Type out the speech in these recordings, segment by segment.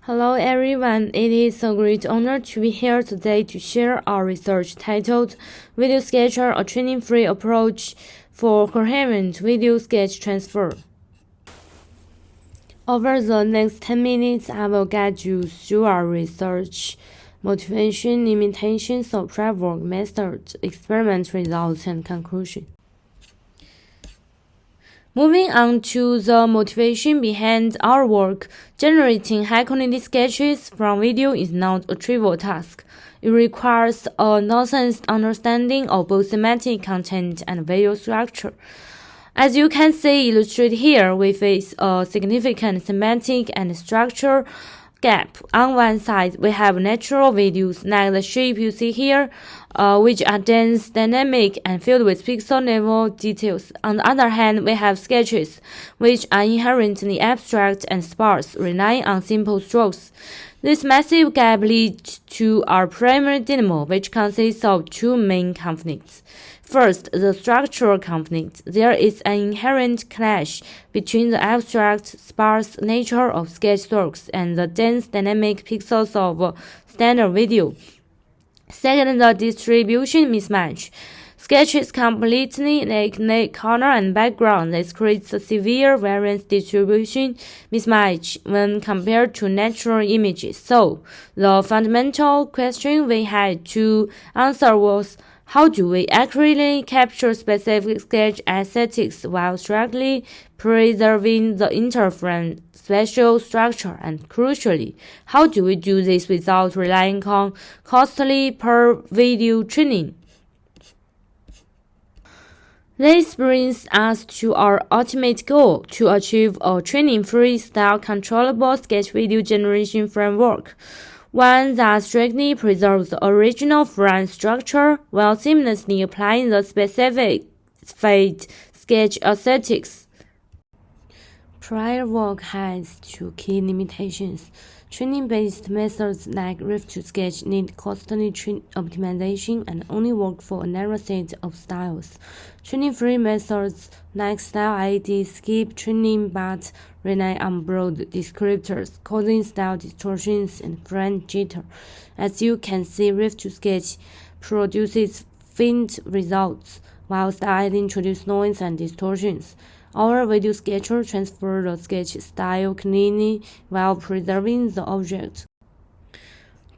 Hello everyone, it is a great honor to be here today to share our research titled VideoSketcher, a training-free approach for coherent video sketch transfer. Over the next 10 minutes, I will guide you through our research, motivation, limitations of framework methods, experiment results, and conclusion. Moving on to the motivation behind our work, generating high-quality sketches from video is not a trivial task. It requires a nuanced understanding of both thematic content and video structure. As you can see illustrated here, we face a significant thematic and structure gap. On one side, we have natural videos like the shape you see here, which are dense, dynamic, and filled with pixel-level details. On the other hand, we have sketches, which are inherently abstract and sparse, relying on simple strokes. This massive gap leads to our primary dilemma, which consists of two main conflicts. First, the structural conflict. There is an inherent clash between the abstract, sparse nature of sketch strokes and the dense, dynamic pixels of standard video. Second, the distribution mismatch. Sketches completely lack color and background. This creates a severe variance distribution mismatch when compared to natural images. So, the fundamental question we had to answer was, how do we accurately capture specific sketch aesthetics while strictly preserving the interframe spatial structure? And crucially, how do we do this without relying on costly per-video training? This brings us to our ultimate goal, to achieve a training-free, style-controllable sketch video generation framework, one that strictly preserves the original frame structure while seamlessly applying the specific sketch aesthetics. Prior work has two key limitations. Training-based methods like riff-to-sketch need costly optimization and only work for a narrow set of styles. Training-free methods like Style ID skip training but rely on broad descriptors, causing style distortions and frame jitter. As you can see, riff-to-sketch produces faint results, while Style ID introduces noise and distortions. Our VideoSketcher transfers the sketch style cleanly while preserving the object.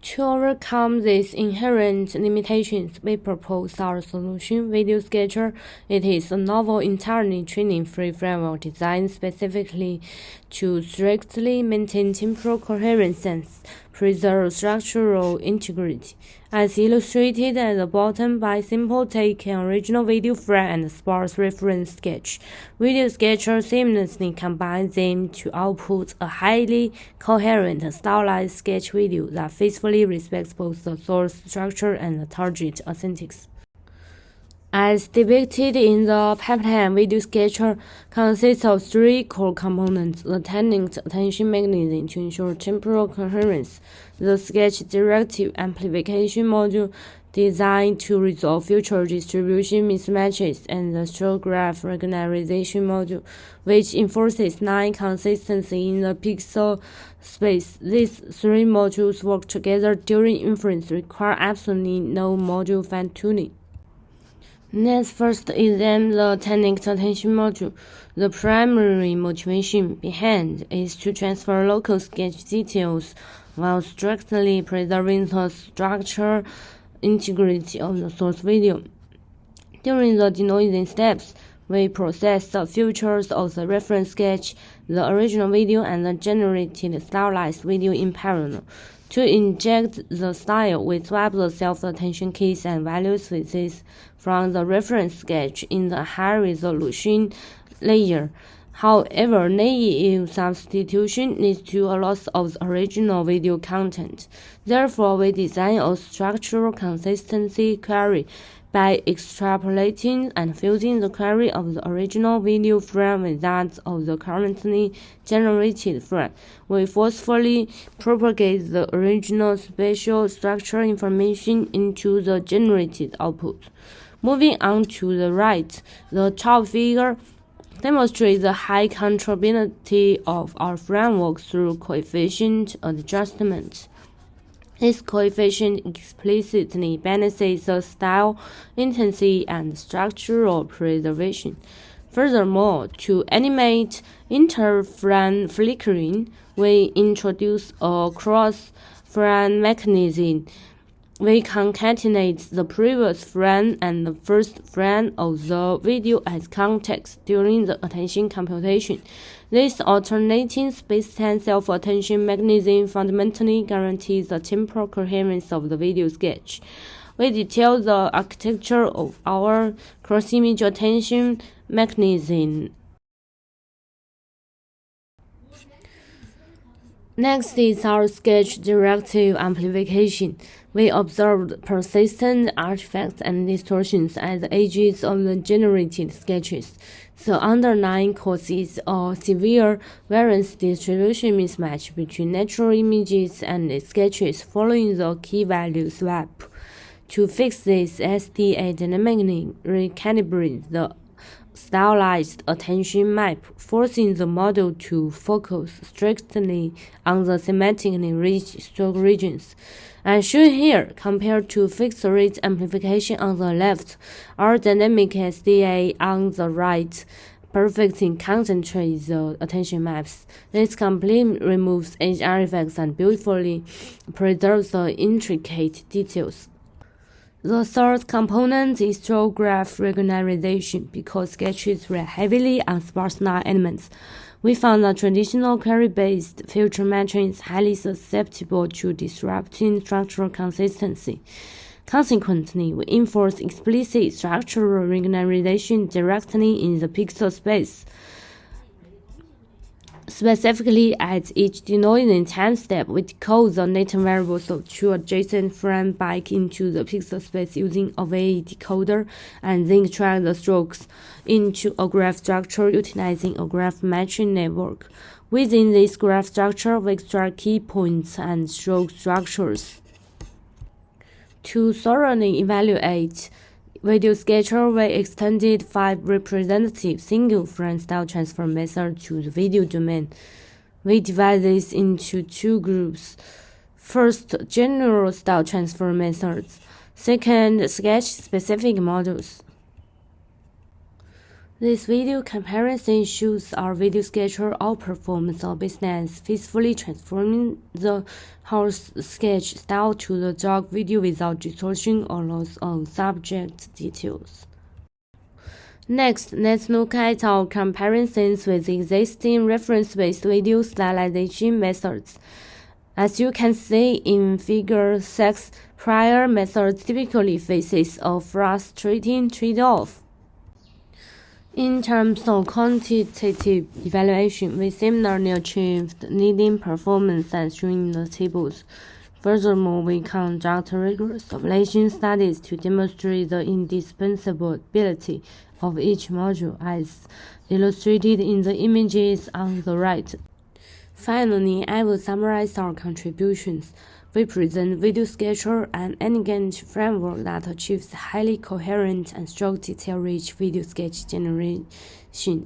To overcome these inherent limitations, we propose our solution, VideoSketcher. It is a novel, entirely training-free framework designed specifically to strictly maintain temporal coherence and preserve structural integrity. As illustrated at the bottom, by simply taking an original video frame and a sparse reference sketch, VideoSketcher seamlessly combines them to output a highly coherent, stylized sketch video that faithfully respects both the source structure and the target aesthetics. As depicted in the pipeline, VideoSketcher consists of three core components: the technique's attention mechanism to ensure temporal coherence, the sketch directive amplification module designed to resolve future distribution mismatches, and the stroke graph regularization module, which enforces line consistency in the pixel space. These three modules work together during inference, require absolutely no module fine-tuning. Let's first examine the technique's attention module. The primary motivation behind is to transfer local sketch details while strictly preserving the structural integrity of the source video. During the denoising steps, we process the features of the reference sketch, the original video, and the generated stylized video in parallel. To inject the style, we swap the self-attention keys and value spaces from the reference sketch in the high-resolution layer. However, naive substitution leads to a loss of the original video content. Therefore, we design a structural consistency query by extrapolating and fusing the query of the original video frame with that of the currently generated frame. We forcefully propagate the original spatial structure information into the generated output. Moving on to the right, the top figure demonstrate the high controllability of our framework through coefficient adjustment. This coefficient explicitly balances the style, intensity, and structural preservation. Furthermore, to animate inter-frame flickering, we introduce a cross-frame mechanism. We concatenate the previous frame and the first frame of the video as context during the attention computation. This alternating space-time self-attention mechanism fundamentally guarantees the temporal coherence of the video sketch. We detail the architecture of our cross-image attention mechanism. Next is our sketch directive amplification. We observed persistent artifacts and distortions at the edges of the generated sketches. The underlying cause is a severe variance distribution mismatch between natural images and sketches following the key value swap. To fix this, SDA dynamically recalibrates the stylized attention map, forcing the model to focus strictly on the thematically rich stroke regions. As shown here, compared to fixed-rate amplification on the left, our dynamic SDA on the right perfectly concentrates the attention maps. This completely removes edge artifacts and beautifully preserves the intricate details. The third component is stroke graph regularization. Because sketches rely heavily on sparse line elements, we found that traditional query-based filter matching is highly susceptible to disrupting structural consistency. Consequently, we enforce explicit structural regularization directly in the pixel space. Specifically, at each denoising time step, we decode the latent variables of two adjacent frames back into the pixel space using a VE decoder, and then extract the strokes into a graph structure utilizing a graph matching network. Within this graph structure, we extract key points and stroke structures. To thoroughly evaluate VideoSketcher, we extended 5 representative single-frame style transfer methods to the video domain. We divide this into 2 groups. First, general style transfer methods. Second, sketch-specific models. This video comparison shows our VideoSketcher outperforms the business, faithfully transforming the horse sketch style to the dog video without distortion or loss of subject details. Next, let's look at our comparisons with existing reference-based video stylization methods. As you can see in Figure 6, prior methods typically faces a frustrating trade-off. In terms of quantitative evaluation, we similarly achieved leading performance as shown in the tables. Furthermore, we conduct rigorous ablation studies to demonstrate the indispensability of each module, as illustrated in the images on the right. Finally, I will summarize our contributions. We present VideoSketcher, an elegant framework that achieves highly coherent and stroke detail-rich video sketch generation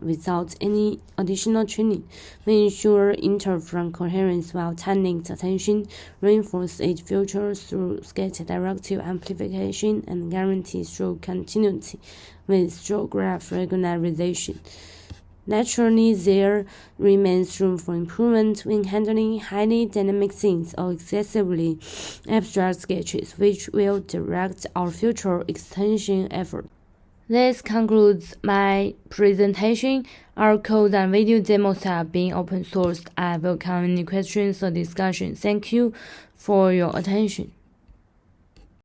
without any additional training. We ensure inter-frame coherence while tightening attention, reinforce edge filters through sketch directive amplification, and guarantee stroke continuity with stroke graph regularization. Naturally, there remains room for improvement when handling highly dynamic scenes or excessively abstract sketches, which will direct our future extension efforts. This concludes my presentation. Our code and video demos have been open sourced. I welcome any questions or discussion. Thank you for your attention.